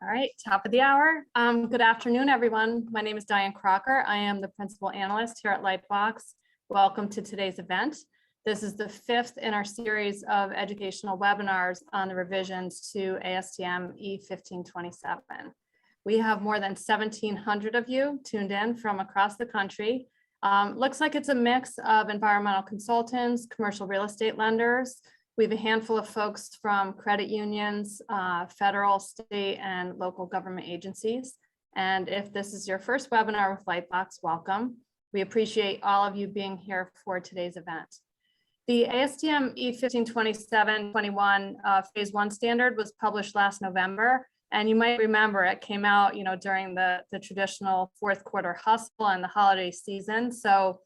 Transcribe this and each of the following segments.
All right, top of the hour. Good afternoon, everyone. My name is Diane Crocker. I am the principal analyst here at LightBox. Welcome to today's event. This is the fifth in our series of educational webinars on the revisions to ASTM E1527. We have more than 1,700 of you tuned in from across the country. Looks like it's a mix of environmental consultants, commercial real estate lenders. We have a handful of folks from credit unions, federal, state, and local government agencies. And if this is your first webinar with LightBox, welcome. We appreciate all of you being here for today's event. The ASTM E1527-21 Phase 1 standard was published last November. And you might remember it came out, during the traditional fourth quarter hustle and the holiday season. So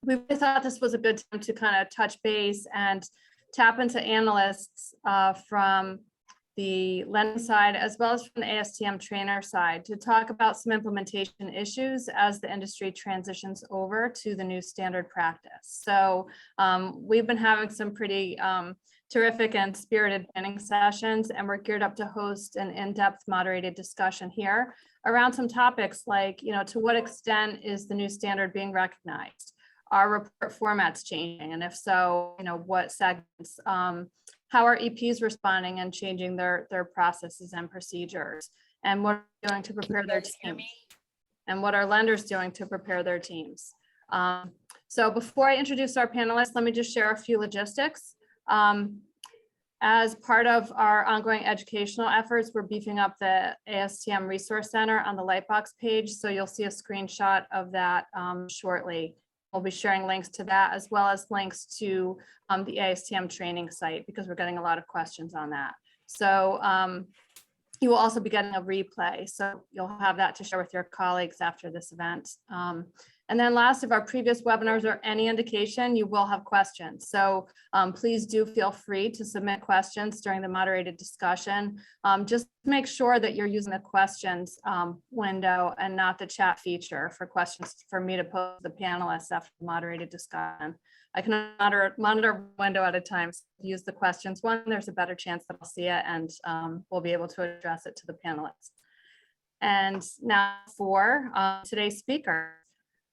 we thought this was a good time to kind of touch base and tap into analysts from the lending side as well as from the ASTM trainer side to talk about some implementation issues as the industry transitions over to the new standard practice. So we've been having some pretty terrific and spirited planning sessions, and we're geared up to host an in-depth moderated discussion here around some topics like, to what extent is the new standard being recognized? Are report formats changing? And if so, what segments? How are EPs responding and changing their processes and procedures? And what are they doing to prepare their teams? And what are lenders doing to prepare their teams? So before I introduce our panelists, let me just share a few logistics. As part of our ongoing educational efforts, we're beefing up the ASTM Resource Center on the Lightbox page. So you'll see a screenshot of that shortly. We'll be sharing links to that as well as links to the ASTM training site because we're getting a lot of questions on that. So you will also be getting a replay. So you'll have that to share with your colleagues after this event. And then last, if our previous webinars are any indication, you will have questions. So please do feel free to submit questions during the moderated discussion. Just make sure that you're using the questions window and not the chat feature for questions for me to pose to the panelists after the moderated discussion. I can monitor window at a time. So use the questions one, there's a better chance that I'll see it and we'll be able to address it to the panelists. And now for today's speaker.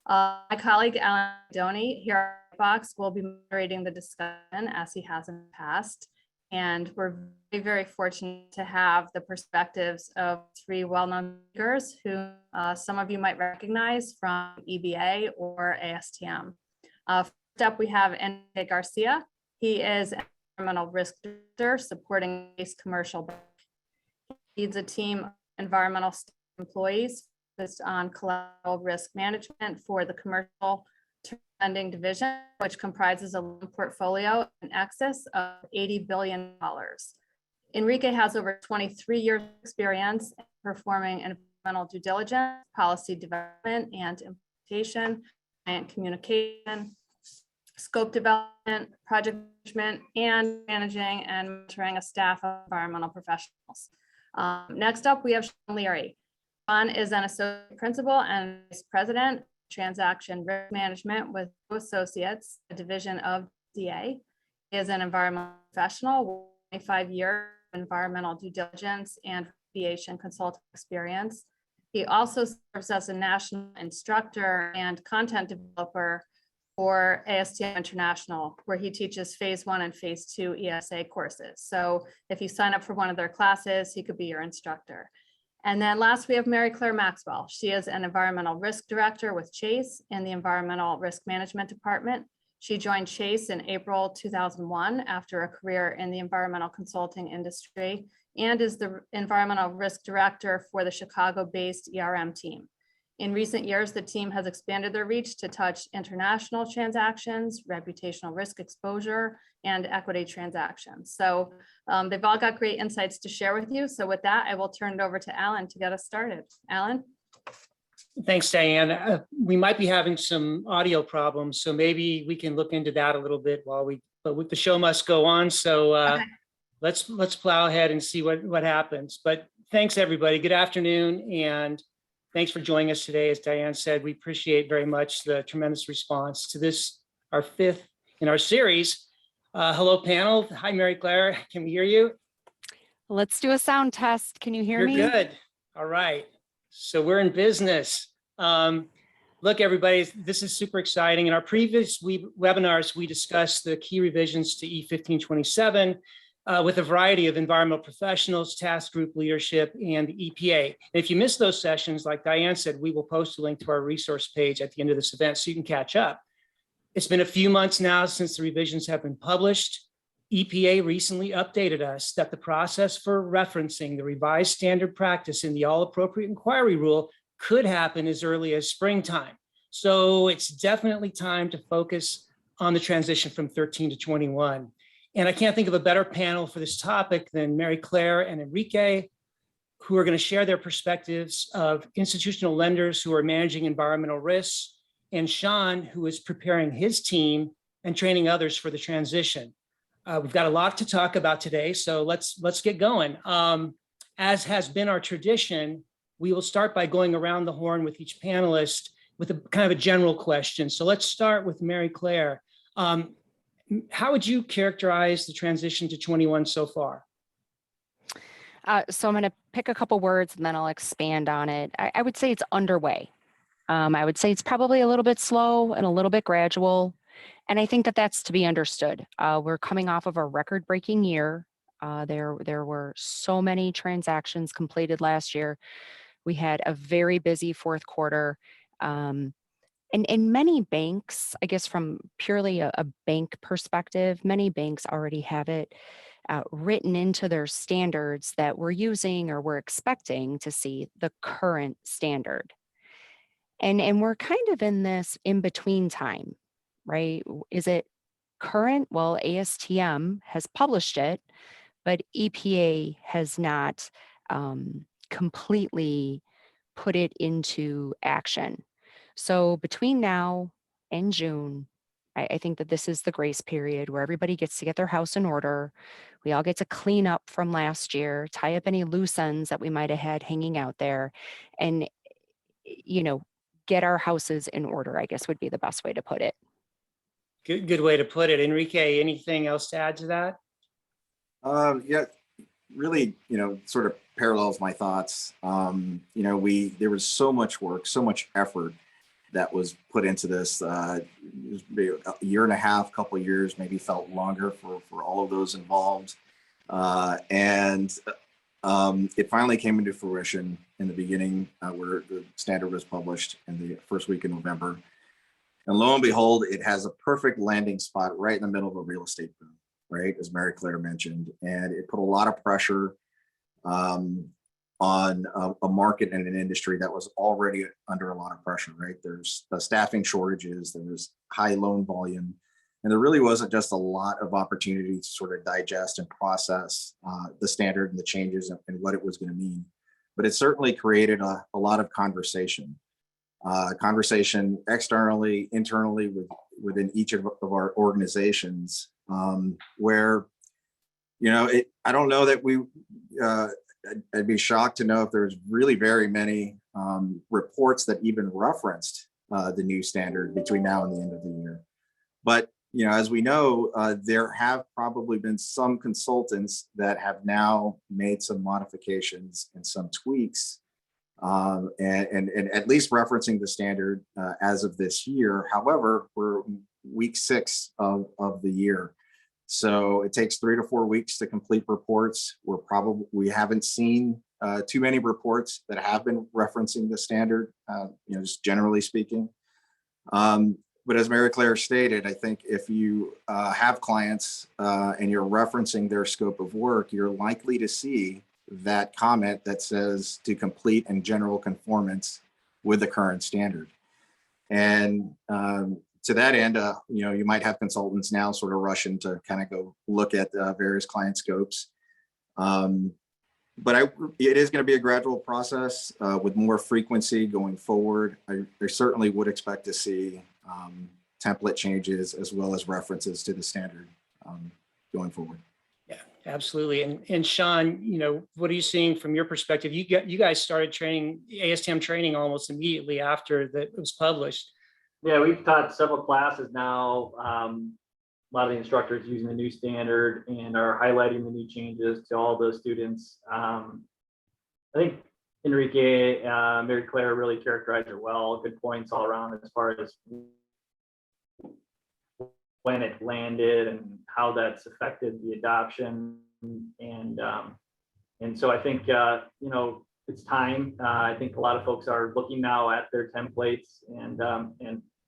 My colleague, Alan Doney, here at Box will be moderating the discussion as he has in the past. And we're very, very fortunate to have the perspectives of three well-known speakers who some of you might recognize from EBA or ASTM. First up, we have Enrique Garcia. He is an environmental risk director supporting base commercial bank. He leads a team of environmental employees focused on collateral risk management for the commercial lending division, which comprises a loan portfolio in excess of $80 billion. Enrique has over 23 years of experience in performing environmental due diligence, policy development and implementation, client communication, scope development, project management, and managing and mentoring a staff of environmental professionals. Next up, we have Sean Leary. Sean is an associate principal and vice president of transaction risk management with Associates, a division of DA. He is an environmental professional with 25 years of environmental due diligence and remediation consulting experience. He also serves as a national instructor and content developer for ASTM International, where he teaches phase 1 and phase 2 ESA courses. So if you sign up for one of their classes, he could be your instructor. And then last, we have Mary Claire Maxwell. She is an environmental risk director with Chase in the environmental risk management department. She joined Chase in April 2001 after a career in the environmental consulting industry and is the environmental risk director for the Chicago-based ERM team. In recent years, the team has expanded their reach to touch international transactions, reputational risk exposure, and equity transactions. So they've all got great insights to share with you. So with that, I will turn it over to Alan to get us started. Alan? Thanks, Diane. We might be having some audio problems, so maybe we can look into that a little bit but the show must go on. So okay. Let's plow ahead and see what happens. But thanks, everybody. Good afternoon, and thanks for joining us today. As Diane said, we appreciate very much the tremendous response to this, our fifth in our series. Hello, panel. Hi, Mary Claire. Can we hear you? Let's do a sound test. Can you hear You're me? good. All right. So we're in business. Look, everybody, this is super exciting. In our previous webinars, we discussed the key revisions to E1527 with a variety of environmental professionals, task group leadership, and the EPA. And if you missed those sessions, like Diane said, we will post a link to our resource page at the end of this event so you can catch up. It's been a few months now since the revisions have been published. EPA recently updated us that the process for referencing the revised standard practice in the all appropriate inquiry rule could happen as early as springtime. So it's definitely time to focus on the transition from 13 to 21. And I can't think of a better panel for this topic than Mary Claire and Enrique, who are going to share their perspectives of institutional lenders who are managing environmental risks, and Sean, who is preparing his team and training others for the transition. We've got a lot to talk about today, so let's get going. As has been our tradition, we will start by going around the horn with each panelist with a kind of a general question. So let's start with Mary Claire. How would you characterize the transition to 21 so far? So I'm going to pick a couple words and then I'll expand on it. I would say it's underway. I would say it's probably a little bit slow and a little bit gradual. And I think that that's to be understood. We're coming off of a record-breaking year. There were so many transactions completed last year. We had a very busy fourth quarter. And many banks, I guess from purely a bank perspective, many banks already have it written into their standards that we're using or we're expecting to see the current standard. And we're kind of in this in-between time, right? Is it current? Well, ASTM has published it, but EPA has not completely put it into action. So between now and June, I think that this is the grace period where everybody gets to get their house in order. We all get to clean up from last year, tie up any loose ends that we might have had hanging out there, and, you know, get our houses in order, I guess would be the best way to put it. Good way to put it. Enrique, anything else to add to that? Yeah, really, sort of parallels my thoughts. There was so much work, so much effort that was put into this. It was a year and a half, couple of years, maybe felt longer for all of those involved. And it finally came into fruition in the beginning where the standard was published in the first week of November. And lo and behold, it has a perfect landing spot right in the middle of a real estate boom, right, as Mary Claire mentioned. And it put a lot of pressure on a market and an industry that was already under a lot of pressure, right? There's staffing shortages, there was high loan volume, and there really wasn't just a lot of opportunity to sort of digest and process the standard and the changes and what it was going to mean. But it certainly created a lot of conversation externally, internally within each of our organizations, where, I don't know that I'd be shocked to know if there's really very many reports that even referenced the new standard between now and the end of the year. But, as we know, there have probably been some consultants that have now made some modifications and some tweaks and at least referencing the standard as of this year. However, we're week 6 of the year. So it takes 3 to 4 weeks to complete reports. We haven't seen too many reports that have been referencing the standard, just generally speaking. But as Mary Claire stated, I think if you have clients and you're referencing their scope of work, you're likely to see that comment that says to complete in general conformance with the current standard. And to that end, you might have consultants now sort of rushing to kind of go look at various client scopes. But it is going to be a gradual process with more frequency going forward. I certainly would expect to see template changes as well as references to the standard going forward. Yeah, absolutely. And Sean, what are you seeing from your perspective? You guys started training, ASTM training almost immediately after that it was published. Yeah, we've taught several classes now lot of the instructors using the new standard and are highlighting the new changes to all those students. I think Enrique, Mary Claire really characterized it well. Good points all around as far as when it landed and how that's affected the adoption. And so I think, you know, it's time. I think a lot of folks are looking now at their templates, and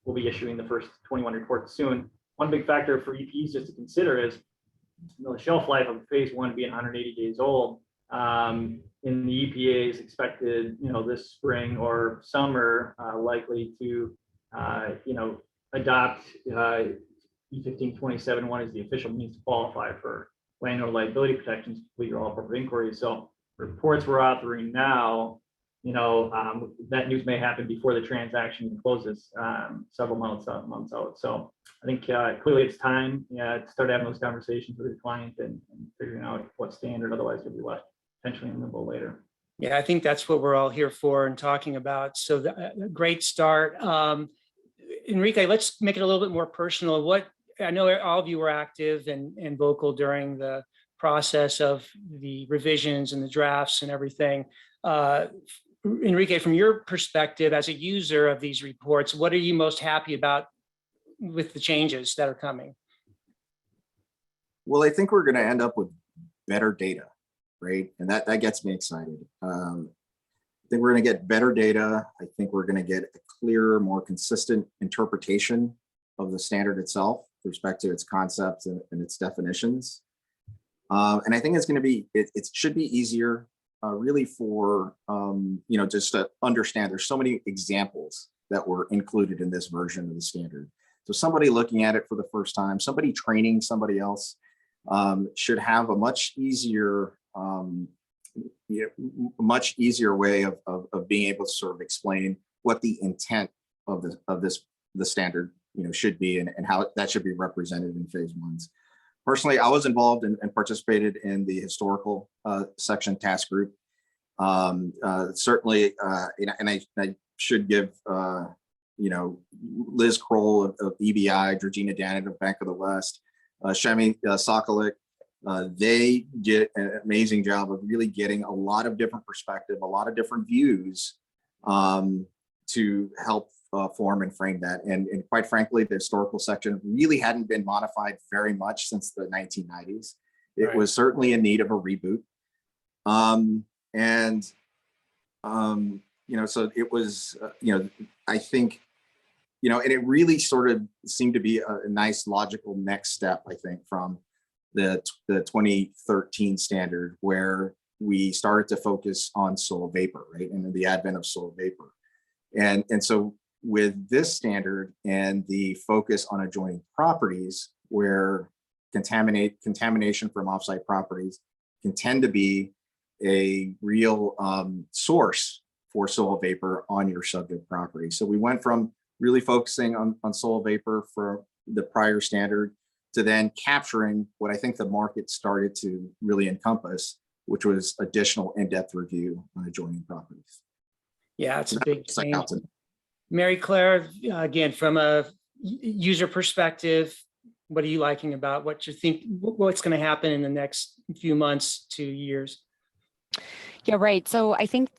we'll be issuing the first 21 reports soon. One big factor for EPs just to consider is, you know, the shelf life of phase 1 being 180 days old. In the EPA is expected, you know, this spring or summer, likely to, you know, adopt E1527-21 as the official means to qualify for landowner liability protections, complete your all appropriate inquiries. So reports we're authoring now, you know, that news may happen before the transaction closes, several months out. So I think clearly it's time to start having those conversations with the client and figuring out what standard, otherwise you'll be left potentially in limbo later. Yeah, I think that's what we're all here for and talking about. So great start. Enrique, let's make it a little bit more personal. What, I know all of you were active and vocal during the process of the revisions and the drafts and everything. Enrique, from your perspective as a user of these reports, what are you most happy about with the changes that are coming? Well, I think we're going to end up with better data, right? And that gets me excited. I think we're going to get better data. I think we're going to get a clearer, more consistent interpretation of the standard itself with respect to its concepts and its definitions. And I think it's going to be, it should be easier really for, you know, just to understand. There's so many examples that were included in this version of the standard. So somebody looking at it for the first time, somebody training somebody else should have a much easier, much easier way of being able to sort of explain what the intent of the standard, you know, should be and how that should be represented in phase 1s. Personally, I was involved and participated in the historical section task group. Certainly, and I should give, you know, Liz Kroll of EBI, Georgina Dannett of Bank of the West, Shemi Sokolic, they did an amazing job of really getting a lot of different perspective, a lot of different views to help form and frame that. And quite frankly, the historical section really hadn't been modified very much since the 1990s. It Right. was certainly in need of a reboot. You know, so it was, you know, I think, you know, and it really sort of seemed to be a nice logical next step, I think, from the 2013 standard, where we started to focus on soil vapor, right? And the advent of soil vapor. And so with this standard and the focus on adjoining properties, where contamination from offsite properties can tend to be a real source for soil vapor on your subject property. So we went from really focusing on soil vapor for the prior standard to then capturing what I think the market started to really encompass, which was additional in-depth review on adjoining properties. Yeah, it's a big It's like change. out to- Mary Claire, again, from a user perspective, what are you liking about what you think, what's going to happen in the next few months to years? Yeah, right. So I think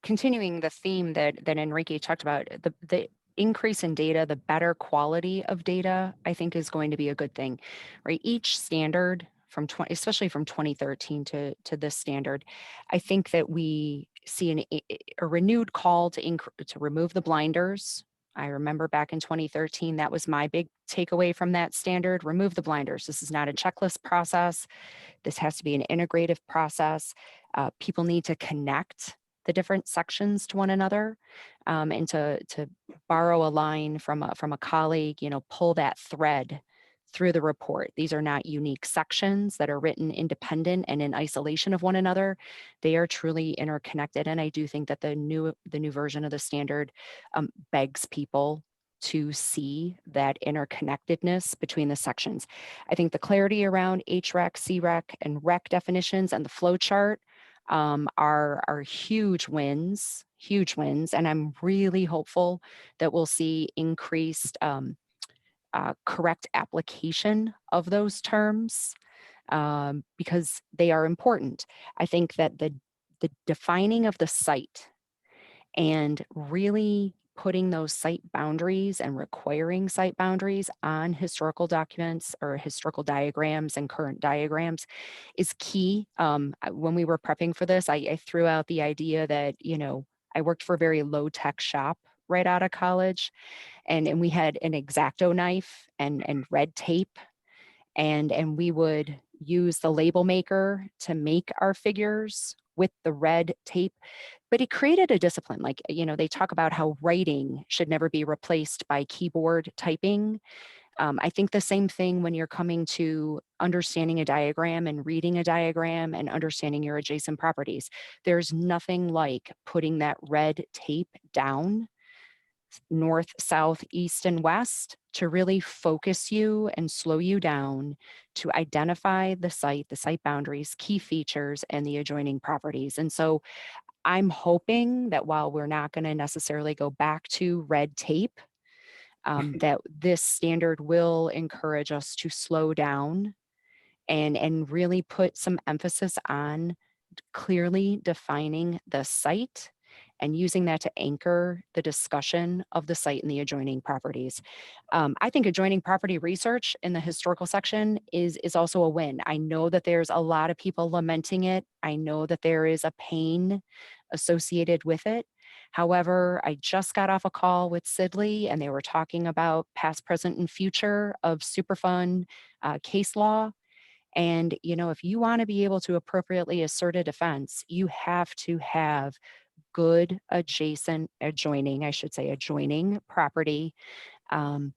continuing the theme that Enrique talked about, the increase in data, the better quality of data, I think is going to be a good thing, right? Each standard especially from 2013 to this standard, I think that we see a renewed call to remove the blinders. I remember back in 2013, that was my big takeaway from that standard: remove the blinders. This is not a checklist process. This has to be an integrative process. People need to connect the different sections to one another, and to borrow a line from a colleague, you know, pull that thread through the report. These are not unique sections that are written independent and in isolation of one another. They are truly interconnected. And I do think that the new version of the standard begs people to see that interconnectedness between the sections. I think the clarity around HREC, CREC, and REC definitions and the flow chart are huge wins. And I'm really hopeful that we'll see increased correct application of those terms because they are important. I think that the defining of the site and really putting those site boundaries and requiring site boundaries on historical documents or historical diagrams and current diagrams is key. When we were prepping for this, I threw out the idea that, you know, I worked for a very low tech shop right out of college, and we had an X-Acto knife and red tape, and we would use the label maker to make our figures with the red tape. But it created a discipline. Like, you know, they talk about how writing should never be replaced by keyboard typing. I think the same thing when you're coming to understanding a diagram and reading a diagram and understanding your adjacent properties. There's nothing like putting that red tape down north, south, east, and west to really focus you and slow you down to identify the site boundaries, key features, and the adjoining properties. And so I'm hoping that while we're not going to necessarily go back to red tape, that this standard will encourage us to slow down and really put some emphasis on clearly defining the site and using that to anchor the discussion of the site and the adjoining properties. I think adjoining property research in the historical section is also a win. I know that there's a lot of people lamenting it. I know that there is a pain associated with it. However, I just got off a call with Sidley and they were talking about past, present, and future of Superfund case law. And, you know, if you want to be able to appropriately assert a defense, you have to have good adjoining property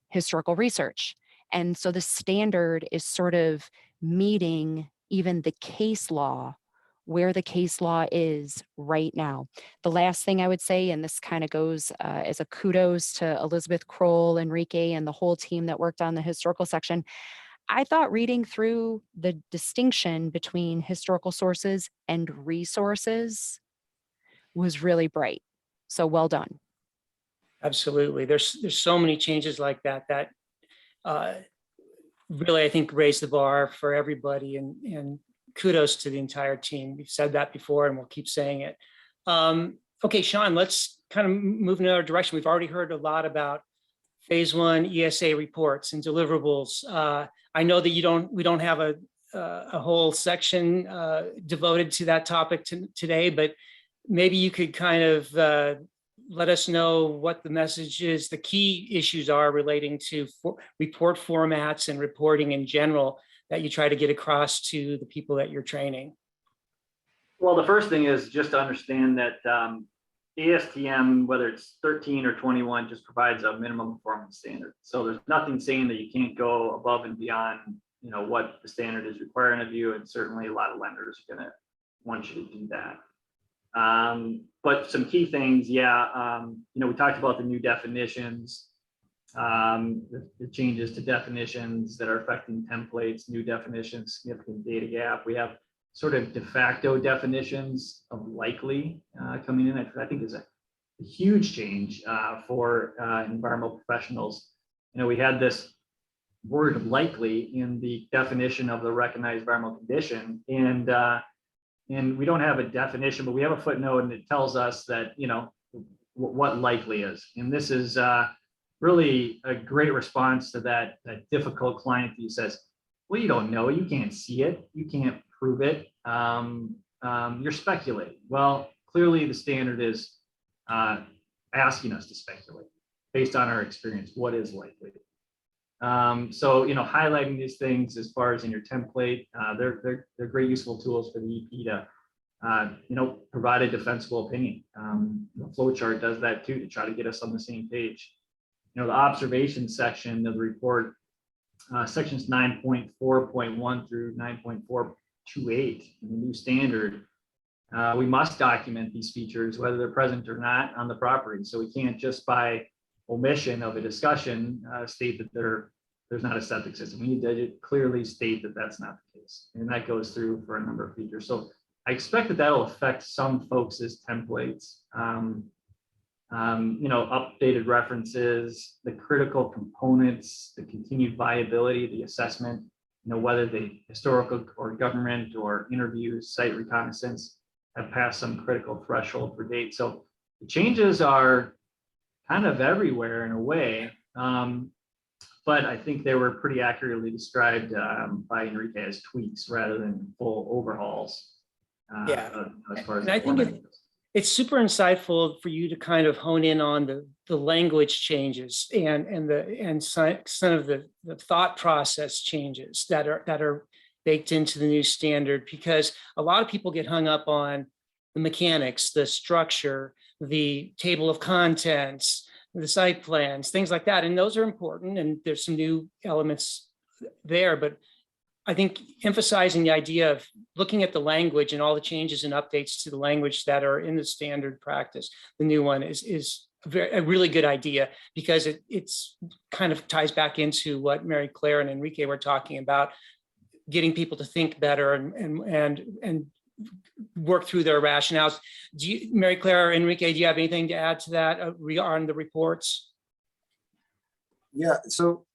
historical research. And so the standard is sort of meeting even the case law where the case law is right now. The last thing I would say, and this kind of goes as a kudos to Elizabeth Kroll, Enrique, and the whole team that worked on the historical section, I thought reading through the distinction between historical sources and resources was really bright. So well done. Absolutely. There's so many changes like that really, I think, raise the bar for everybody, and kudos to the entire team. We've said that before and we'll keep saying it. Okay, Sean, let's kind of move in another direction. We've already heard a lot about phase one ESA reports and deliverables. I know that we don't have a whole section devoted to that topic today, but maybe you could kind of let us know what the message is, the key issues are relating to report formats and reporting in general that you try to get across to the people that you're training. Well, the first thing is just to understand that ASTM, whether it's 13 or 21, just provides a minimum performance standard. So there's nothing saying that you can't go above and beyond, you know, what the standard is requiring of you. And certainly a lot of lenders are going to want you to do that. But some key things, you know, we talked about the new definitions, the changes to definitions that are affecting templates, new definitions, significant data gap. We have sort of de facto definitions of likely coming in. I think is a huge change for environmental professionals. You know, we had this word likely in the definition of the recognized environmental condition, and we don't have a definition, but we have a footnote, and it tells us that, you know, what likely is. And this is really a great response to that difficult client who says, well, you don't know, you can't see it, you can't prove it, you're speculating. Well, clearly the standard is asking us to speculate based on our experience, what is likely. So, you know, highlighting these things as far as in your template, they're great useful tools for the EP to, you know, provide a defensible opinion. The flowchart does that too, to try to get us on the same page. You know, the observation section of the report, sections 9.4.1 through 9.428 in the new standard, we must document these features, whether they're present or not on the property. So we can't just by omission of a discussion state that there's not a septic system. We need to clearly state that that's not the case. And that goes through for a number of features. So I expect that that'll affect some folks' templates. updated references, the critical components, the continued viability, the assessment, whether the historical or government or interviews, site reconnaissance have passed some critical threshold for date. So the changes are kind of everywhere in a way. But I think they were pretty accurately described by Enrique as tweaks rather than full overhauls. As far as and I think it's super insightful for you to kind of hone in on the language changes and some of the thought process changes that are baked into the new standard, because a lot of people get hung up on the mechanics, the structure, the table of contents, the site plans, things like that. And those are important. And there's some new elements there, but I think emphasizing the idea of looking at the language and all the changes and updates to the language that are in the standard practice, the new one is a really good idea, because it's kind of ties back into what Mary Claire and Enrique were talking about, getting people to think better and work through their rationales. Mary Claire or Enrique, do you have anything to add to that on the reports? Yeah, so,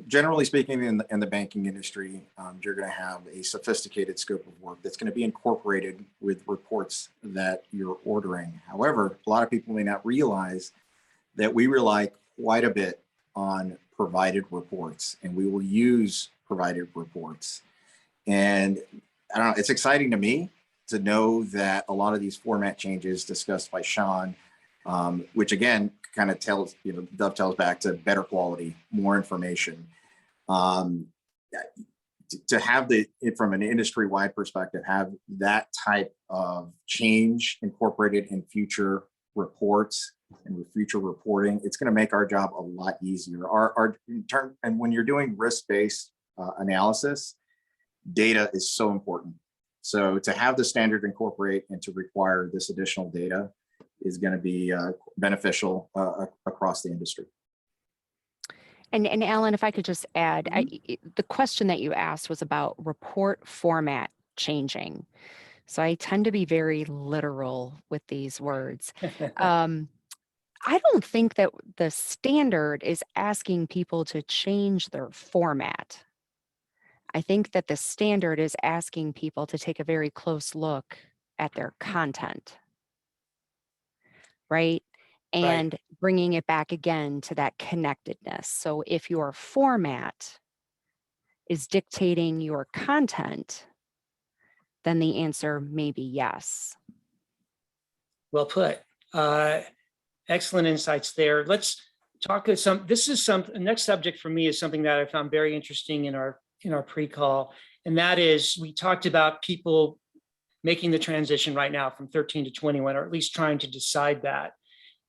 generally speaking, in the banking industry, you're going to have a sophisticated scope of work that's going to be incorporated with reports that you're ordering. However, a lot of people may not realize that we rely quite a bit on provided reports, and we will use provided reports. And I don't know, it's exciting to me to know that a lot of these format changes discussed by Sean, which again, kind of dovetails back to better quality, more information. To have from an industry-wide perspective, have that type of change incorporated in future reports and with future reporting, it's going to make our job a lot easier. And when you're doing risk-based analysis, data is so important. So to have the standard incorporate and to require this additional data is going to be beneficial across the industry. And Alan, if I could just add, the question that you asked was about report format changing. So I tend to be very literal with these words. I don't think that the standard is asking people to change their format. I think that the standard is asking people to take a very close look at their content, right? And bringing it back again to that connectedness. So if your format is dictating your content, then the answer may be yes. Well put. Excellent insights there. Let's talk the next subject for me is something that I found very interesting in our pre-call. And that is, we talked about people making the transition right now from 13 to 21, or at least trying to decide that.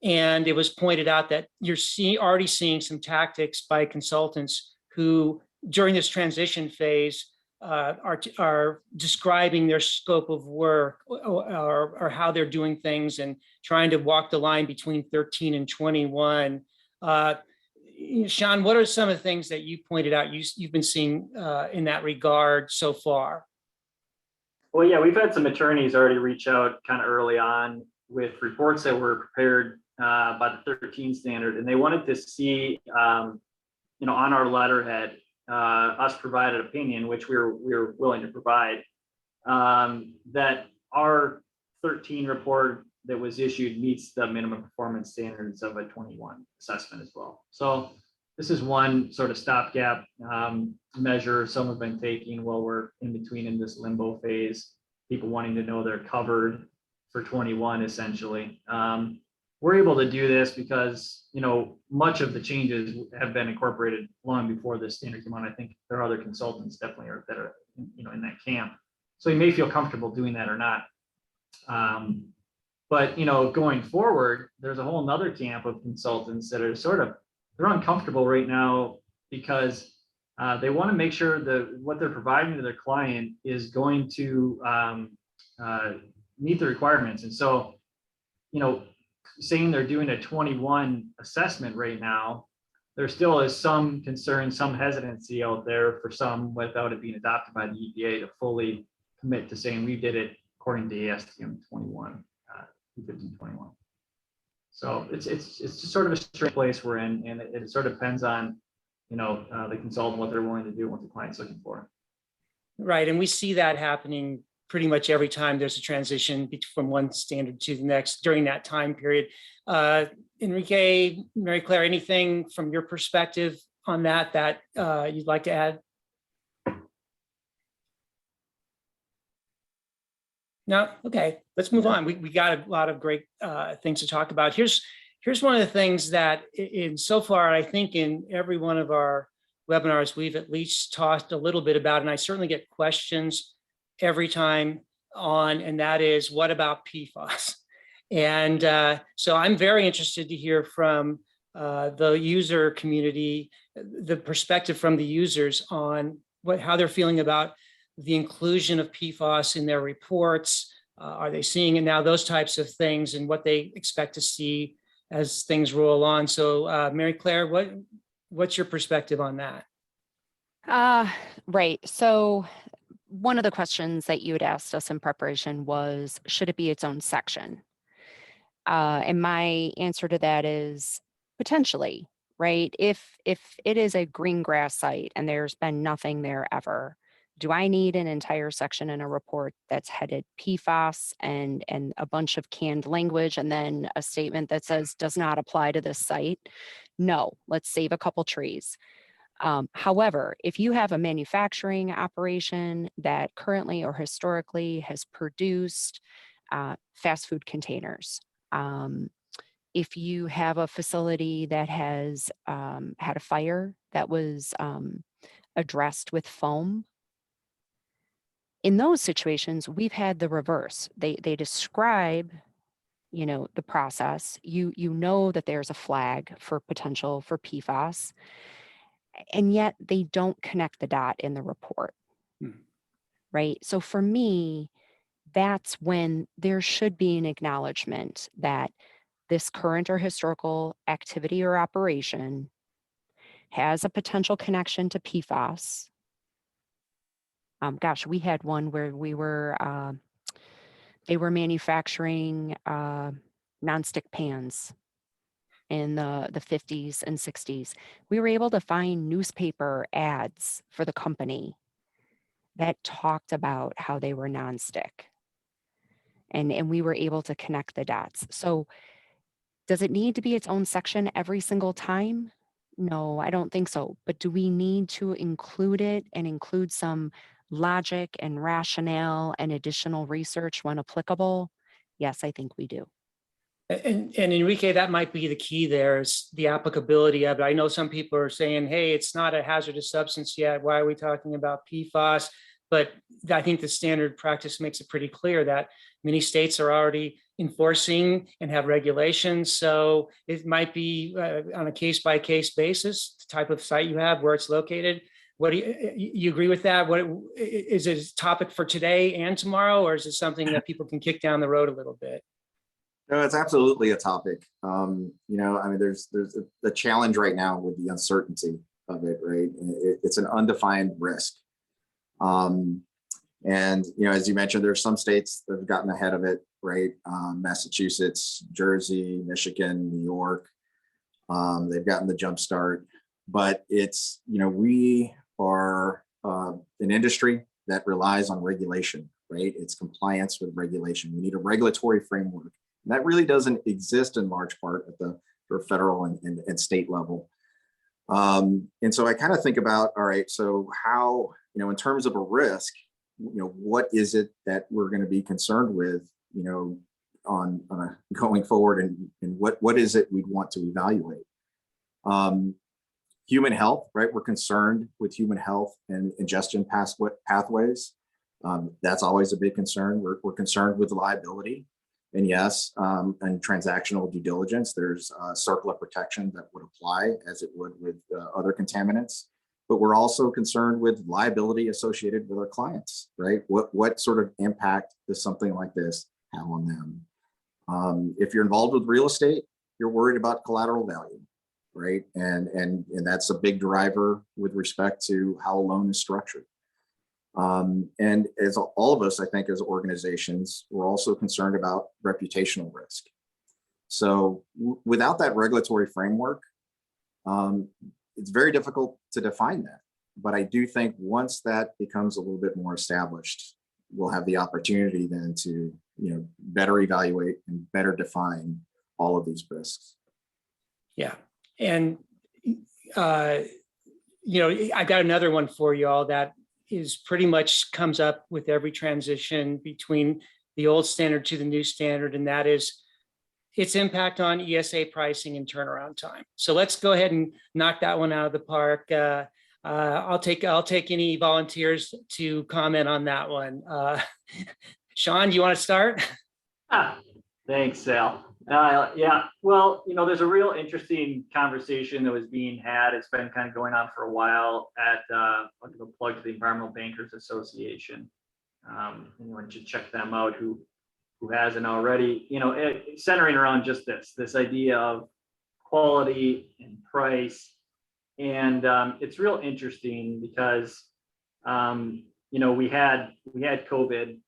And it was pointed out that you're already seeing some tactics by consultants who, during this transition phase, are describing their scope of work or how they're doing things and trying to walk the line between 13 and 21. Sean, what are some of the things that you pointed out you've been seeing in that regard so far? Well, yeah, we've had some attorneys already reach out kind of early on with reports that were prepared by the 13 standard, and they wanted to see, on our letterhead, us provide an opinion, which we were willing to provide, that our 13 report that was issued meets the minimum performance standards of a 21 assessment as well. So this is one sort of stopgap measure some have been taking while we're in between in this limbo phase, people wanting to know they're covered for 21 essentially. We're able to do this because, much of the changes have been incorporated long before this standard came on. I think there are other consultants definitely that are, in that camp. So you may feel comfortable doing that or not. But, going forward, there's a whole nother camp of consultants that are they're uncomfortable right now because they want to make sure that what they're providing to their client is going to meet the requirements. And so, saying they're doing a 21 assessment right now, there still is some concern, some hesitancy out there for some without it being adopted by the EPA to fully commit to saying we did it according to ASTM 21. E1521. So it's just sort of a strange place we're in, and it sort of depends on, the consultant, what they're willing to do, what the client's looking for. Right, and we see that happening pretty much every time there's a transition from one standard to the next during that time period. Enrique, Mary Claire, anything from your perspective on that you'd like to add? No? Okay, let's move on. We got a lot of great things to talk about. Here's one of the things that so far, I think in every one of our webinars, we've at least talked a little bit about, and I certainly get questions every time on, and that is, what about PFAS? And so I'm very interested to hear from the user community, the perspective from the users on how they're feeling about the inclusion of PFAS in their reports. Are they seeing it now, those types of things, and what they expect to see as things roll on. So Mary Claire, what's your perspective on that? Right. So one of the questions that you had asked us in preparation was, should it be its own section? And my answer to that is potentially, right? If it is a green grass site and there's been nothing there ever, do I need an entire section in a report that's headed PFAS and a bunch of canned language and then a statement that says does not apply to this site? No, let's save a couple trees. However, if you have a manufacturing operation that currently or historically has produced fast food containers, if you have a facility that has had a fire that was addressed with foam, in those situations, we've had the reverse. They describe, the process. You know that there's a flag for potential for PFAS, and yet they don't connect the dot in the report, right? So for me, that's when there should be an acknowledgement that this current or historical activity or operation has a potential connection to PFAS. Gosh, we had one where they were manufacturing nonstick pans in the 50s and 60s. We were able to find newspaper ads for the company that talked about how they were nonstick. And we were able to connect the dots. So does it need to be its own section every single time? No, I don't think so. But do we need to include it and include some logic and rationale and additional research when applicable? Yes, I think we do. And Enrique, that might be the key there, is the applicability of it. I know some people are saying, hey, it's not a hazardous substance yet. Why are we talking about PFAS? But I think the standard practice makes it pretty clear that many states are already enforcing and have regulations. So it might be on a case-by-case basis, the type of site you have, where it's located. What do you agree with that? What is it a topic for today and tomorrow, or is it something that people can kick down the road a little bit? No, it's absolutely a topic. There's a challenge right now with the uncertainty of it, right? It's an undefined risk. As you mentioned, there's some states that have gotten ahead of it, right? Massachusetts, Jersey, Michigan, New York, they've gotten the jump start, but it's, we are an industry that relies on regulation, right? It's compliance with regulation. We need a regulatory framework. And that really doesn't exist in large part at the federal and state level. And so I kind of think about, all right, so how, in terms of a risk, what is it that we're going to be concerned with, on a going forward, and what is it we'd want to evaluate? Human health, right? We're concerned with human health and ingestion pathways. That's always a big concern. We're concerned with liability. And yes, and transactional due diligence, there's circular protection that would apply as it would with other contaminants. But we're also concerned with liability associated with our clients, right? What sort of impact does something like this have on them? If you're involved with real estate, you're worried about collateral value, right? And that's a big driver with respect to how a loan is structured. And as all of us, I think, as organizations, we're also concerned about reputational risk. So without that regulatory framework, it's very difficult to define that. But I do think once that becomes a little bit more established, we'll have the opportunity then to, better evaluate and better define all of these risks. Yeah. And, I've got another one for you all that is pretty much comes up with every transition between the old standard to the new standard, and that is its impact on ESA pricing and turnaround time. So let's go ahead and knock that one out of the park. I'll take any volunteers to comment on that one. Sean, do you want to start? Thanks, Sal. Yeah, well, there's a real interesting conversation that was being had. It's been kind of going on for a while at, I'll give a plug to the Environmental Bankers Association. Anyone should check them out who hasn't already, centering around just this idea of quality and price. And it's real interesting because, we had COVID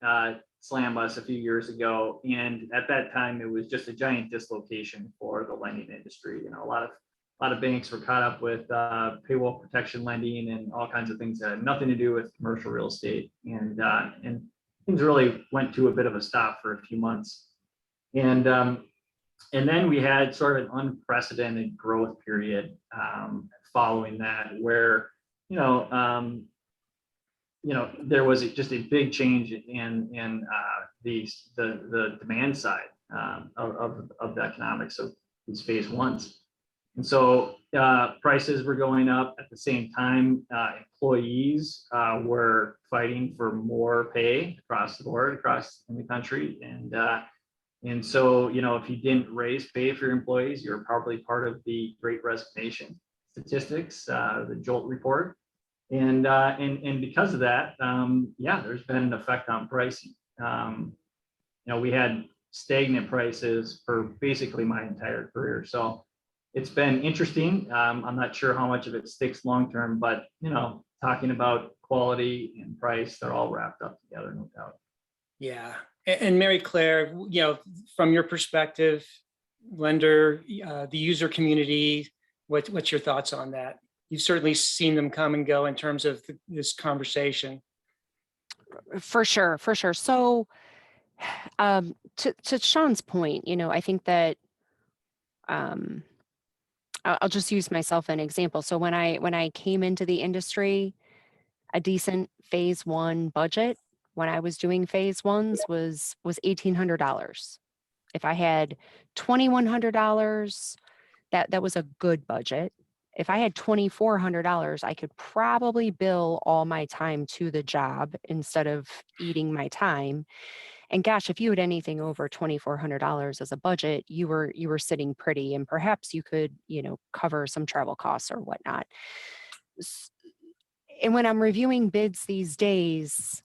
slam us a few years ago. And at that time, it was just a giant dislocation for the lending industry. A lot of banks were caught up with paywall protection lending and all kinds of things that had nothing to do with commercial real estate. And things really went to a bit of a stop for a few months. And then we had sort of an unprecedented growth period following that, where there was just a big change in the demand side of the economics of these phase ones. And so prices were going up at the same time. Employees were fighting for more pay across the board, across in the country. And so, if you didn't raise pay for your employees, you're probably part of the Great Resignation statistics, the JOLT report. And because of that, there's been an effect on pricing. We had stagnant prices for basically my entire career. So it's been interesting. I'm not sure how much of it sticks long-term, but, talking about quality and price, they're all wrapped up together, no doubt. Yeah. And Mary Claire, from your perspective, lender, the user community, what's your thoughts on that? You've certainly seen them come and go in terms of this conversation. For sure. So to Sean's point, I think that I'll just use myself an example. So when I came into the industry, a decent phase one budget when I was doing phase ones was $1,800. If I had $2,100, that was a good budget. If I had $2,400, I could probably bill all my time to the job instead of eating my time. And gosh, if you had anything over $2,400 as a budget, you were sitting pretty, and perhaps you could, cover some travel costs or whatnot. And when I'm reviewing bids these days,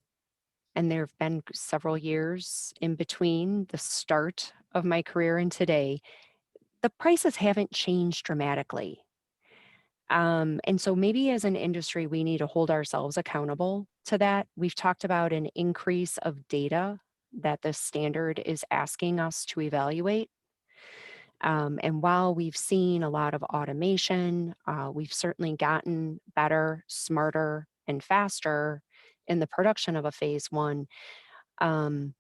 and there have been several years in between the start of my career and today, the prices haven't changed dramatically. And so maybe as an industry, we need to hold ourselves accountable to that. We've talked about an increase of data that the standard is asking us to evaluate. And while we've seen a lot of automation, we've certainly gotten better, smarter, and faster in the production of a phase one. I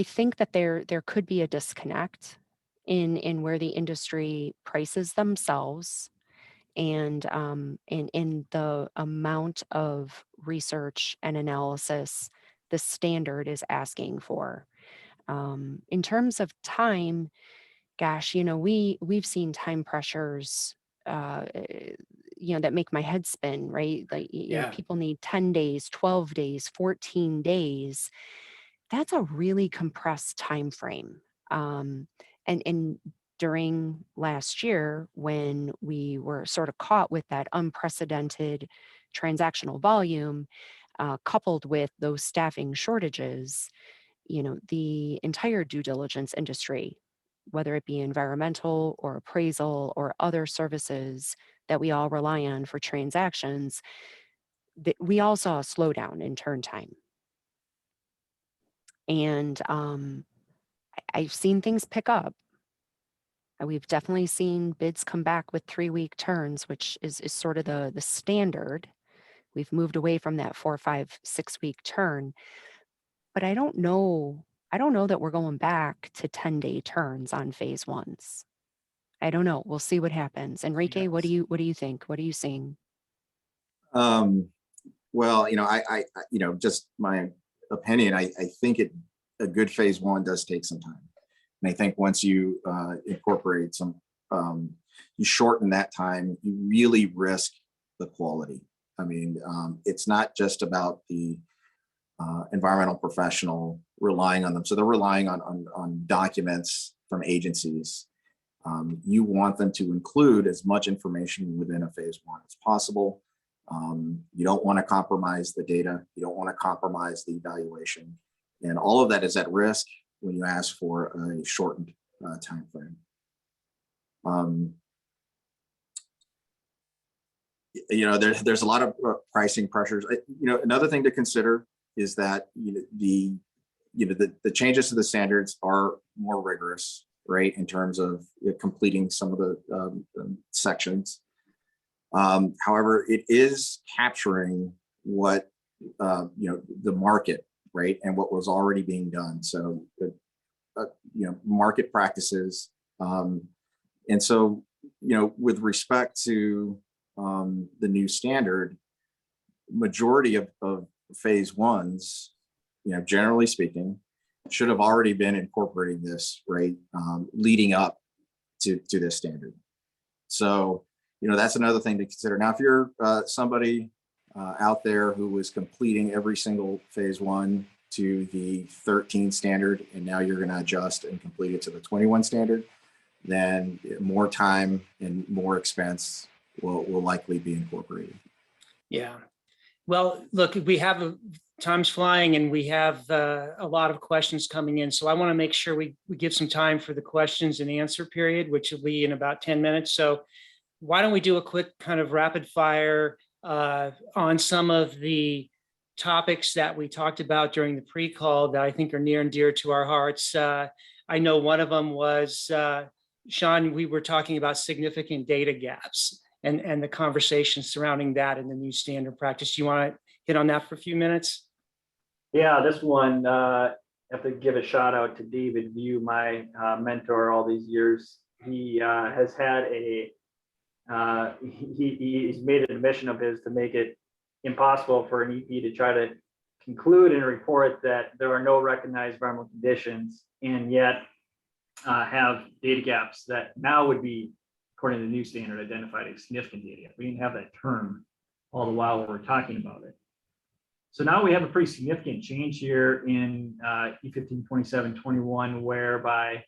think that there could be a disconnect in where the industry prices themselves and in the amount of research and analysis the standard is asking for. In terms of time, gosh, we've seen time pressures, that make my head spin, right? Like, people need 10 days, 12 days, 14 days. That's a really compressed time frame. And during last year, when we were sort of caught with that unprecedented transactional volume, coupled with those staffing shortages, the entire due diligence industry, whether it be environmental or appraisal or other services that we all rely on for transactions, we all saw a slowdown in turn time. And I've seen things pick up. We've definitely seen bids come back with 3-week turns, which is sort of the standard. We've moved away from that 4, 5, 6-week turn, but I don't know that we're going back to 10-day turns on phase ones. I don't know. We'll see what happens. Enrique, what do you think? What are you seeing? Well, just my opinion, I think a good phase one does take some time. And I think once you incorporate some, you shorten that time, you really risk the quality. I mean, it's not just about the environmental professional relying on them. So they're relying on documents from agencies. You want them to include as much information within a phase one as possible. You don't want to compromise the data. You don't want to compromise the evaluation. And all of that is at risk when you ask for a shortened time frame. There's a lot of pricing pressures. Another thing to consider is that the changes to the standards are more rigorous, right, in terms of completing some of the sections. However, it is capturing what the market, right, and what was already being done. So market practices, and so with respect to the new standard, majority of phase ones, generally speaking, should have already been incorporating this, right, leading up to this standard. So that's another thing to consider. Now, if you're somebody out there who was completing every single phase one to the 13 standard, and now you're going to adjust and complete it to the 21 standard, then more time and more expense will likely be incorporated. Yeah. Well, look, we have time's flying and we have a lot of questions coming in. So I want to make sure we give some time for the questions and answer period, which will be in about 10 minutes. So why don't we do a quick kind of rapid fire on some of the topics that we talked about during the pre-call that I think are near and dear to our hearts. I know one of them was, Sean, we were talking about significant data gaps and the conversation surrounding that in the new standard practice. Do you want to hit on that for a few minutes? Yeah, this one, I have to give a shout out to David View, my mentor all these years. He has had he's made it a mission of his to make it impossible for an EP to try to conclude and report that there are no recognized environmental conditions and yet have data gaps that now would be, according to the new standard, identified as significant data gap. We didn't have that term all the while we're talking about it. So now we have a pretty significant change here in E1527-21, whereby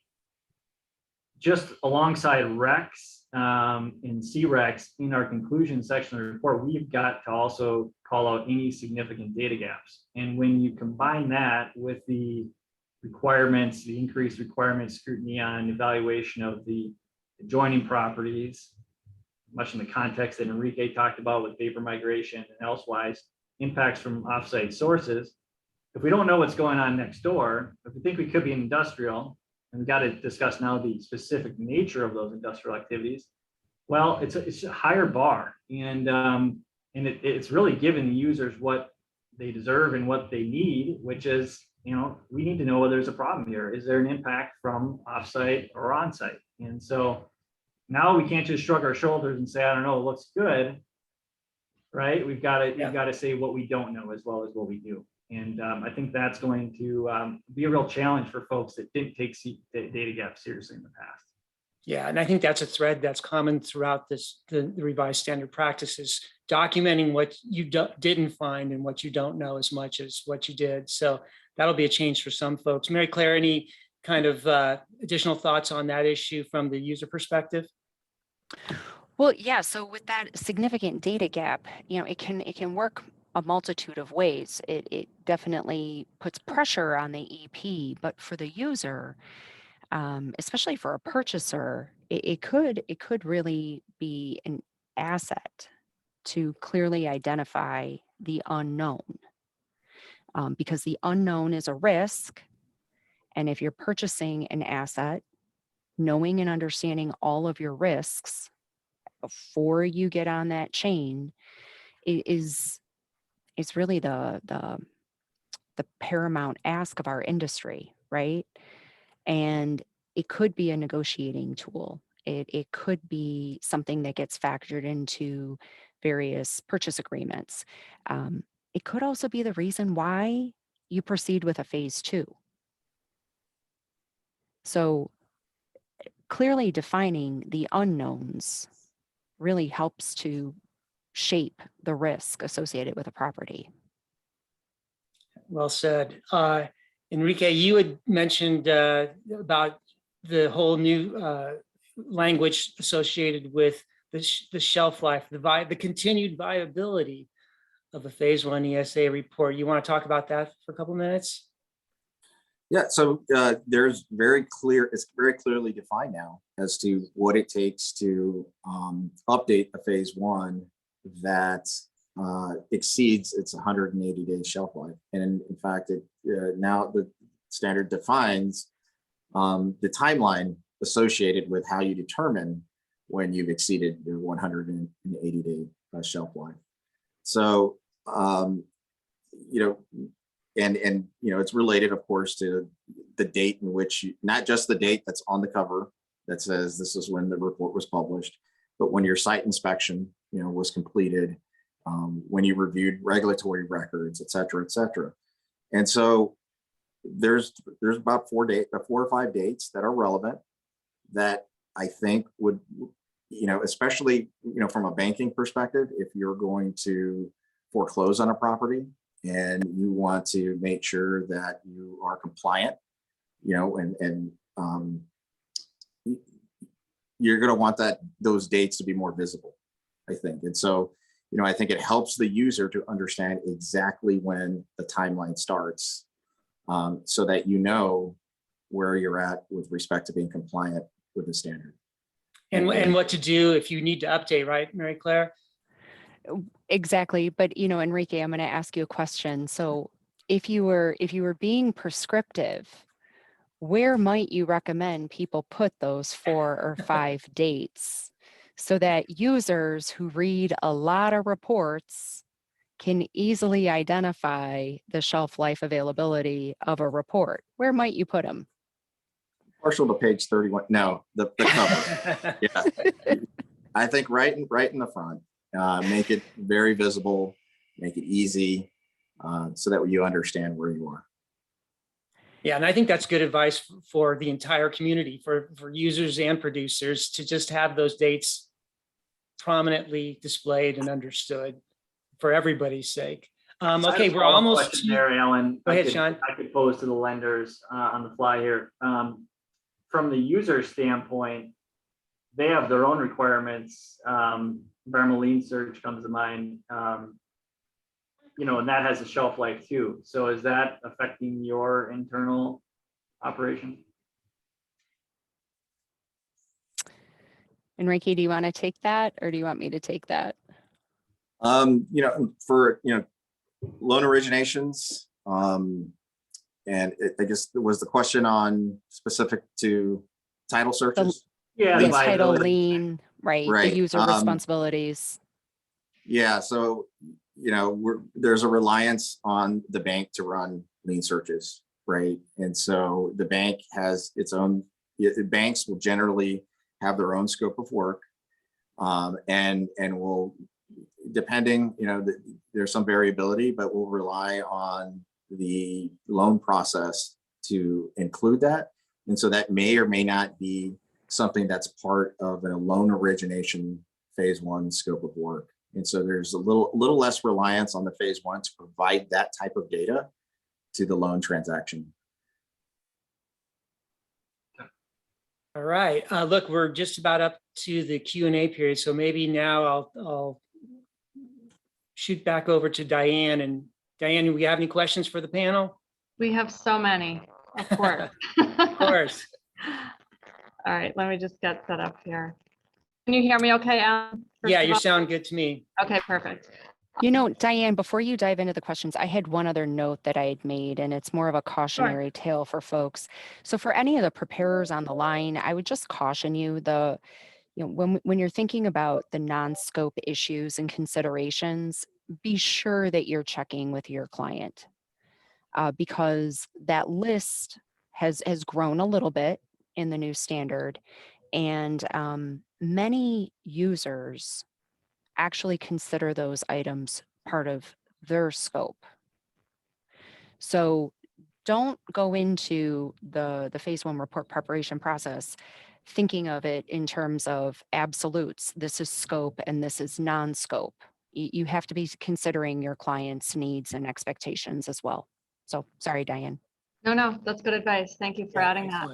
just alongside RECs and CRECs in our conclusion section of the report, we've got to also call out any significant data gaps. And when you combine that with the requirements, the increased requirements, scrutiny on evaluation of the adjoining properties, much in the context that Enrique talked about with vapor migration and elsewise, impacts from offsite sources. If we don't know what's going on next door, if we think we could be industrial, and we've got to discuss now the specific nature of those industrial activities, well, it's a higher bar, and it's really giving the users what they deserve and what they need, which is, we need to know whether there's a problem here. Is there an impact from offsite or onsite? And so now we can't just shrug our shoulders and say, I don't know, it looks good, right? We've got to say what we don't know as well as what we do. And I think that's going to be a real challenge for folks that didn't take data gaps seriously in the past. Yeah, and I think that's a thread that's common throughout the revised standard practices, documenting what you didn't find and what you don't know as much as what you did. So that'll be a change for some folks. Mary Claire, any kind of additional thoughts on that issue from the user perspective? Well, yeah. So with that significant data gap, it can work a multitude of ways. It definitely puts pressure on the EP, but for the user, especially for a purchaser, it could really be an asset. to clearly identify the unknown, because the unknown is a risk. And if you're purchasing an asset, knowing and understanding all of your risks before you get on that chain is really the paramount ask of our industry, right? And it could be a negotiating tool. It could be something that gets factored into various purchase agreements. It could also be the reason why you proceed with a phase 2. So clearly defining the unknowns really helps to shape the risk associated with a property. Well said. Enrique, you had mentioned about the whole new language associated with the shelf life, the continued viability of a phase 1 ESA report. You want to talk about that for a couple minutes? Yeah, so it's very clearly defined now as to what it takes to update a phase 1 that exceeds its 180-day shelf life. And in fact, now the standard defines the timeline associated with how you determine when you've exceeded your 180-day shelf life. So, it's related, of course, to the date in which not just the date that's on the cover that says this is when the report was published, but when your site inspection, was completed, when you reviewed regulatory records, et cetera, et cetera. And so there's about 4 or 5 dates that are relevant that I think would, especially, from a banking perspective, if you're going to foreclose on a property and you want to make sure that you are compliant, and you're going to want those dates to be more visible, I think. And so, I think it helps the user to understand exactly when the timeline starts, so that where you're at with respect to being compliant with the standard. And what to do if you need to update, right, Mary Claire? Exactly. But, Enrique, I'm going to ask you a question. So if you were being prescriptive, where might you recommend people put those 4 or 5 dates so that users who read a lot of reports can easily identify the shelf life availability of a report? Where might you put them? Partial to page 31. No, the cover. Yeah, I think right in the front. Make it very visible, make it easy, so that you understand where you are. Yeah, and I think that's good advice for the entire community, for users and producers, to just have those dates prominently displayed and understood for everybody's sake. Okay, we're almost there, Alan. Go ahead, Sean. I could pose to the lenders on the fly here. From the user standpoint, they have their own requirements. Environmental lien search comes to mind, and that has a shelf life too. So is that affecting your internal operation? Enrique, do you want to take that or do you want me to take that? For loan originations, and I guess there was the question on specific to title searches. Yes, title lien, right? The user responsibilities. Yeah, so there's a reliance on the bank to run lien searches, right? And so the bank has its own. Banks will generally have their own scope of work, and will, depending, there's some variability, but we'll rely on the loan process to include that. And so that may or may not be something that's part of a loan origination phase 1 scope of work. And so there's a little less reliance on the phase 1 to provide that type of data to the loan transaction. All right. Look, we're just about up to the Q&A period. So maybe now I'll shoot back over to Diane. And Diane, do we have any questions for the panel? We have so many, of course. Of course. All right, let me just get set up here. Can you hear me okay, Alan? First Yeah, of you all? sound good to me. Okay, perfect. You know, Diane, before you dive into the questions, I had one other note that I had made, and it's more of a cautionary tale for folks. So for any of the preparers on the line, I would just caution you, when you're thinking about the non-scope issues and considerations, be sure that you're checking with your client, because that list has grown a little bit in the new standard, and many users actually consider those items part of their scope. So don't go into the phase one report preparation process thinking of it in terms of absolutes. This is scope and this is non-scope. You have to be considering your client's needs and expectations as well. So sorry, Diane. No, that's good advice. Thank you for Yeah, adding that.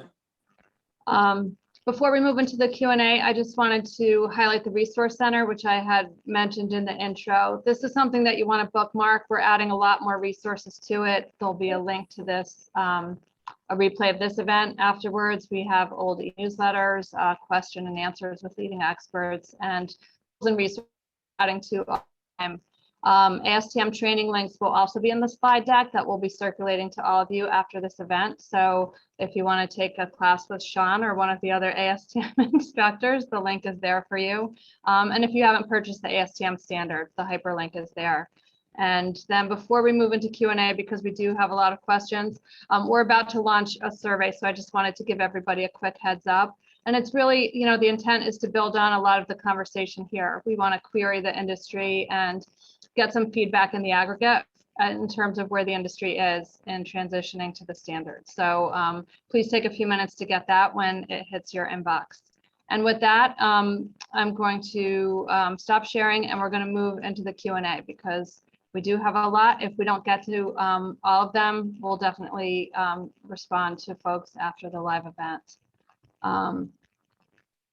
excellent. Before we move into the Q&A, I just wanted to highlight the Resource Center, which I had mentioned in the intro. This is something that you want to bookmark. We're adding a lot more resources to it. There'll be a link to this, a replay of this event afterwards. We have old newsletters, question and answers with leading experts, and resources adding to all the time. ASTM training links will also be in the slide deck that will be circulating to all of you after this event. So if you want to take a class with Sean or one of the other ASTM instructors, the link is there for you. And if you haven't purchased the ASTM standard, the hyperlink is there. And then before we move into Q&A, because we do have a lot of questions, we're about to launch a survey. So I just wanted to give everybody a quick heads up. And it's really, the intent is to build on a lot of the conversation here. We want to query the industry and get some feedback in the aggregate in terms of where the industry is in transitioning to the standard. So please take a few minutes to get that when it hits your inbox. And with that, I'm going to stop sharing and we're going to move into the Q&A because we do have a lot. If we don't get to all of them, we'll definitely respond to folks after the live event.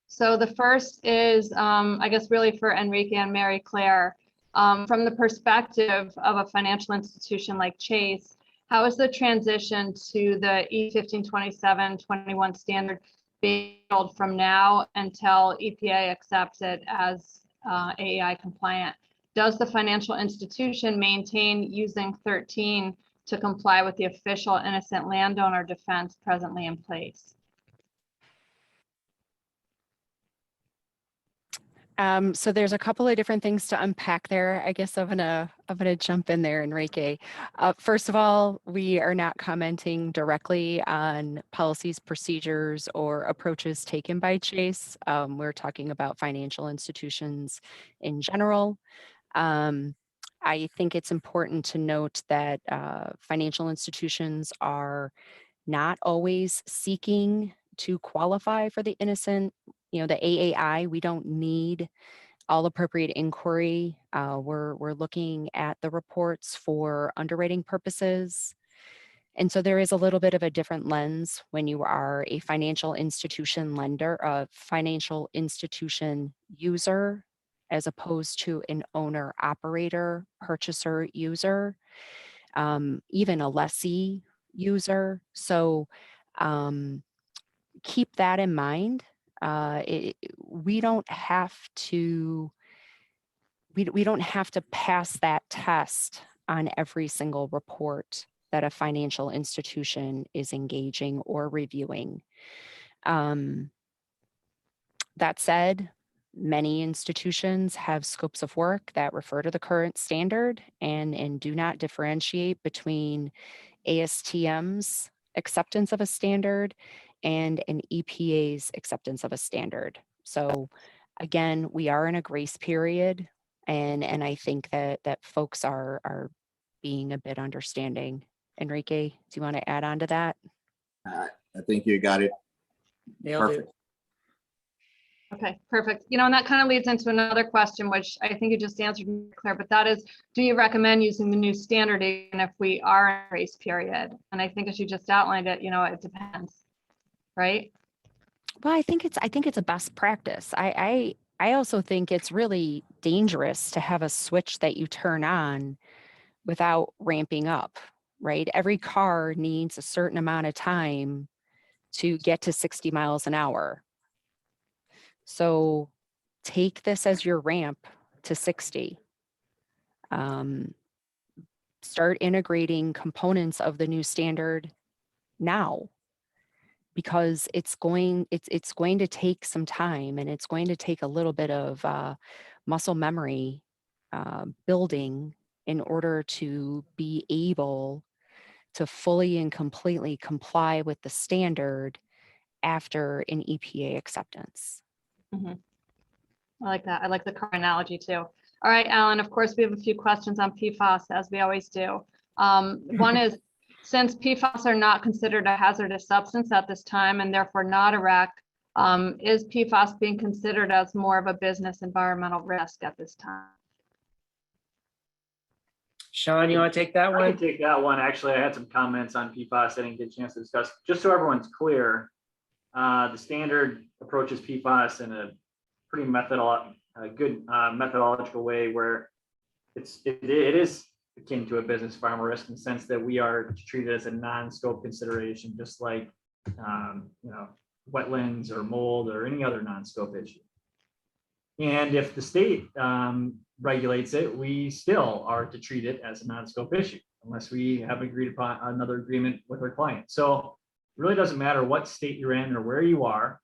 So the first is, I guess, really for Enrique and Mary Claire. From the perspective of a financial institution like Chase, how is the transition to the E1527-21 standard being handled from now until EPA accepts it as AEI compliant? Does the financial institution maintain using 13 to comply with the official innocent landowner defense presently in place? So there's a couple of different things to unpack there. I guess I'm gonna jump in there, Enrique. First of all, we are not commenting directly on policies, procedures, or approaches taken by Chase. We're talking about financial institutions in general. I think it's important to note that financial institutions are not always seeking to qualify for the innocent, the AAI. We don't need all appropriate inquiry. We're looking at the reports for underwriting purposes. And so there is a little bit of a different lens when you are a financial institution lender, a financial institution user, as opposed to an owner, operator, purchaser, user, even a lessee user. So keep that in mind. We don't have to pass that test on every single report that a financial institution is engaging or reviewing. That said, many institutions have scopes of work that refer to the current standard and do not differentiate between ASTM's acceptance of a standard and an EPA's acceptance of a standard. So again, we are in a grace period, and I think that folks are being a bit understanding. Enrique, do you want to add on to that? I think you got it. Nailed it. Perfect. Okay, perfect. And that kind of leads into another question, which I think you just answered, Claire, but that is, do you recommend using the new standard even if we are in a grace period? And I think as you just outlined it, it depends, right? Well, I think it's a best practice. I also think it's really dangerous to have a switch that you turn on without ramping up, right? Every car needs a certain amount of time to get to 60 miles an hour. So take this as your ramp to 60. Start integrating components of the new standard now, because it's going to take some time, and it's going to take a little bit of muscle memory building in order to be able to fully and completely comply with the standard after an EPA acceptance. I like that. I like the car analogy too. All right, Alan, of course, we have a few questions on PFAS, as we always do. One is, since PFAS are not considered a hazardous substance at this time and therefore not a REC, is PFAS being considered as more of a business environmental risk at this time? Sean, you want to take that I one? can take that one. Actually, I had some comments on PFAS I didn't get a chance to discuss. Just so everyone's clear, the standard approaches PFAS in a pretty good methodological way, where it is akin to a business environmental risk in the sense that we are treated as a non-scope consideration, just like wetlands or mold or any other non-scope issue. And if the state regulates it, we still are to treat it as a non-scope issue unless we have agreed upon another agreement with our client. So it really doesn't matter what state you're in or where you are.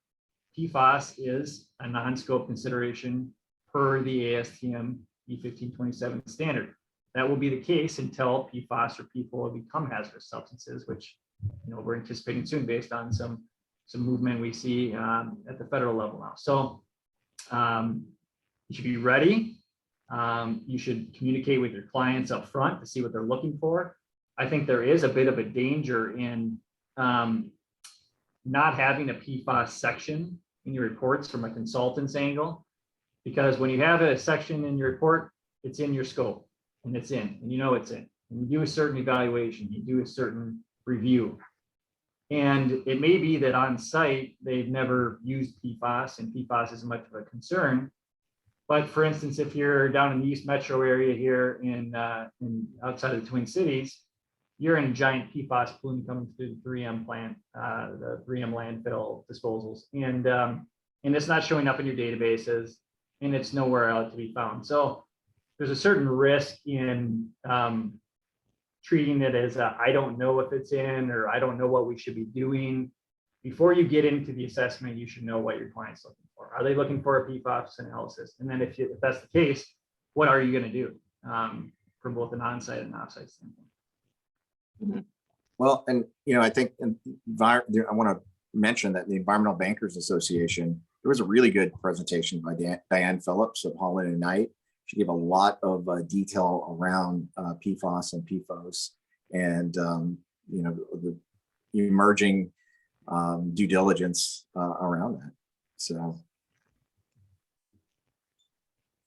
PFAS is a non-scope consideration per the ASTM E1527 standard. That will be the case until PFAS or PFOA become hazardous substances, which we're anticipating soon based on some movement we see at the federal level now. So you should be ready. You should communicate with your clients up front to see what they're looking for. I think there is a bit of a danger in not having a PFAS section in your reports from a consultant's angle, because when you have a section in your report, it's in your scope and it's in, and it's in. And you do a certain evaluation, you do a certain review. And it may be that on site, they've never used PFAS and PFAS isn't much of a concern. But for instance, if you're down in the East Metro area here in outside of the Twin Cities, you're in a giant PFAS plume coming through the 3M plant, the 3M landfill disposals. And it's not showing up in your databases and it's nowhere else to be found. So there's a certain risk in treating it as I don't know if it's in, or I don't know what we should be doing. Before you get into the assessment, you should know what your client's looking for. Are they looking for a PFAS analysis? And then if that's the case, what are you going to do from both an on-site and off-site standpoint? Mm-hmm. Well, and I think I want to mention that the Environmental Bankers Association, there was a really good presentation by Diane Phillips of Holland and Knight. She gave a lot of detail around PFAS and PFOS and the emerging due diligence around that. So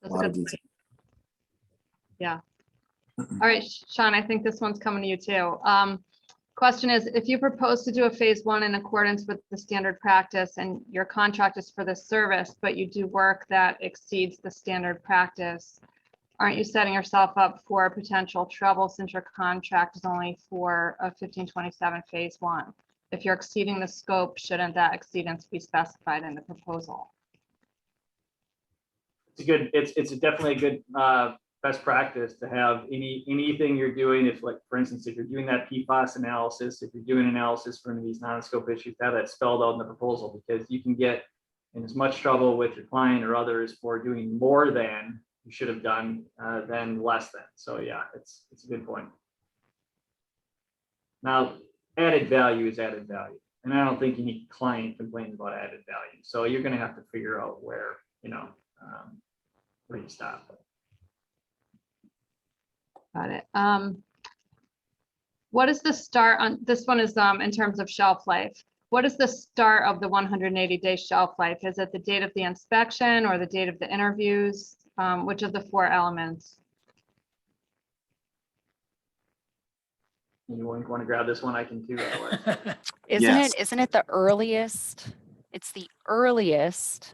That's a lot of detail. Yeah. All right, Sean, I think this one's coming to you too. Question is, if you propose to do a phase one in accordance with the standard practice and your contract is for this service, but you do work that exceeds the standard practice, aren't you setting yourself up for potential trouble since your contract is only for a 1527 phase one? If you're exceeding the scope, shouldn't that exceedance be specified in the proposal? It's definitely a good best practice to have anything you're doing. If, like, for instance, if you're doing that PFAS analysis, if you're doing analysis for any of these non-scope issues, have that spelled out in the proposal, because you can get in as much trouble with your client or others for doing more than you should have done than less than. So yeah, it's a good point. Now, added value is added value, and I don't think any client complains about added value. So you're going to have to figure out where you stop. Got it. What is the start on this one? Is in terms of shelf life, what is the start of the 180-day shelf life? Is it the date of the inspection or the date of the interviews? Which of the four elements? Anyone want to grab this one? I can too. Isn't it the earliest? It's the earliest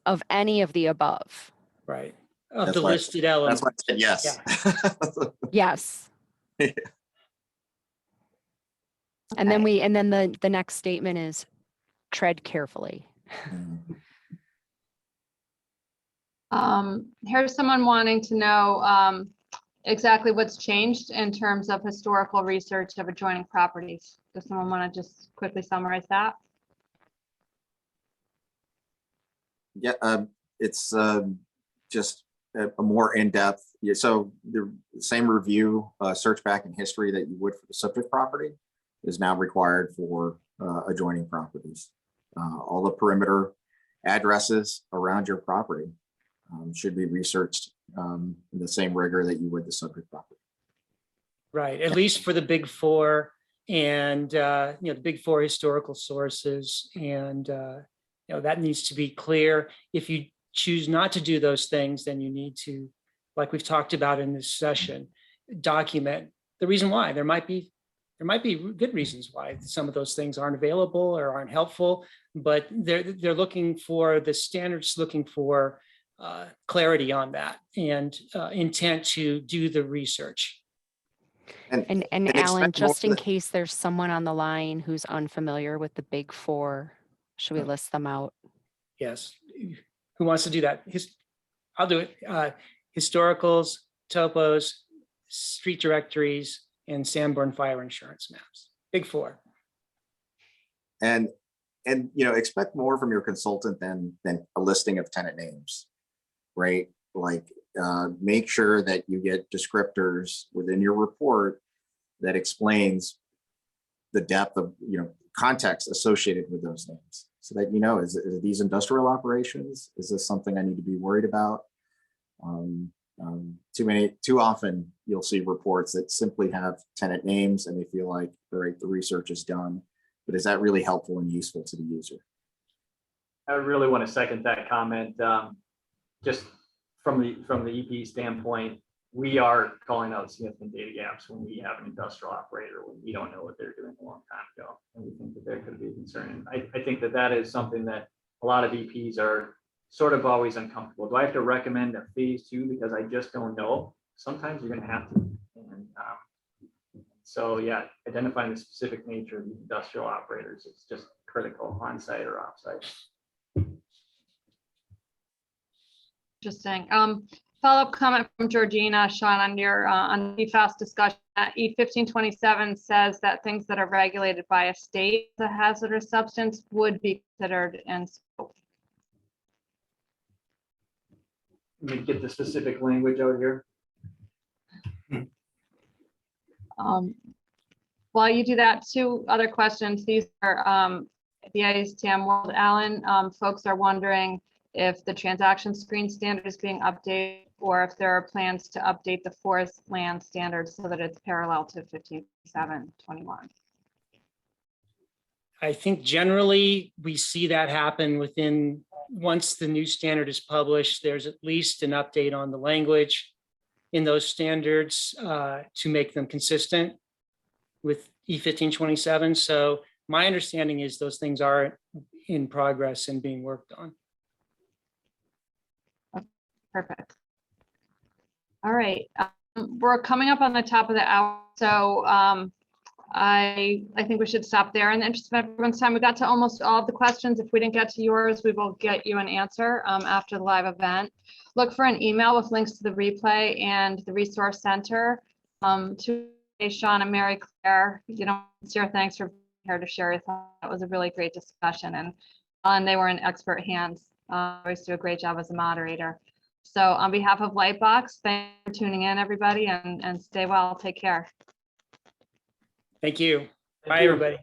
of any of the above. Right. Of That's the why- listed elements. That's why I said yes. Yes. And then the next statement is tread carefully. Here's someone wanting to know exactly what's changed in terms of historical research of adjoining properties. Does someone want to just quickly summarize that? Yeah, it's just a more in-depth. Yeah, so the same review, search back in history that you would for the subject property is now required for adjoining properties. All the perimeter addresses around your property should be researched in the same rigor that you would the subject property. Right, at least for the big four and, the big four historical sources. And, that needs to be clear. If you choose not to do those things, then you need to, like we've talked about in this session, document the reason why. There might be good reasons why some of those things aren't available or aren't helpful, but they're looking for the standards, looking for clarity on that and intent to do the research. And Alan, just in case there's someone on the line who's unfamiliar with the big four, should we list them out? Yes. Who wants to do that? I'll do it. Historicals, topos, street directories, and Sanborn fire insurance maps. Big four. And expect more from your consultant than a listing of tenant names, right? Like make sure that you get descriptors within your report that explains the depth of context associated with those names, so that is these industrial operations? Is this something I need to be worried about? Too often you'll see reports that simply have tenant names and they feel like the research is done, but is that really helpful and useful to the user? I really want to second that comment. Just from the EP standpoint, we are calling out significant data gaps when we have an industrial operator, when we don't know what they're doing a long time ago, and we think that there could be a concern. And I think that is something that a lot of EPs are sort of always uncomfortable. Do I have to recommend a phase 2 because I just don't know? Sometimes you're going to have to. And so yeah, identifying the specific nature of the industrial operators is just critical, on-site or off-site. Interesting. Follow-up comment from Georgina, Sean, on your on PFAS discussion. E1527 says that things that are regulated by a state as a hazardous substance would be considered in scope. Let me get the specific language out here. While you do that, 2 other questions. These are the ASTM world. Alan, folks are wondering if the transaction screen standard is being updated or if there are plans to update the forest land standard so that it's parallel to 1527-21. I think generally we see that happen once the new standard is published, there's at least an update on the language in those standards to make them consistent with E1527. So my understanding is those things are in progress and being worked on. Perfect. All right, we're coming up on the top of the hour, so I think we should stop there. In the interest of everyone's time, we got to almost all of the questions. If we didn't get to yours, we will get you an answer after the live event. Look for an email with links to the replay and the resource center. To Sean and Mary Claire, sincere thanks for being here to share your thoughts. That was a really great discussion, and they were in expert hands. Always do a great job as a moderator. So on behalf of Lightbox, thanks for tuning in, everybody, and stay well. Take care. Thank you. Bye, everybody.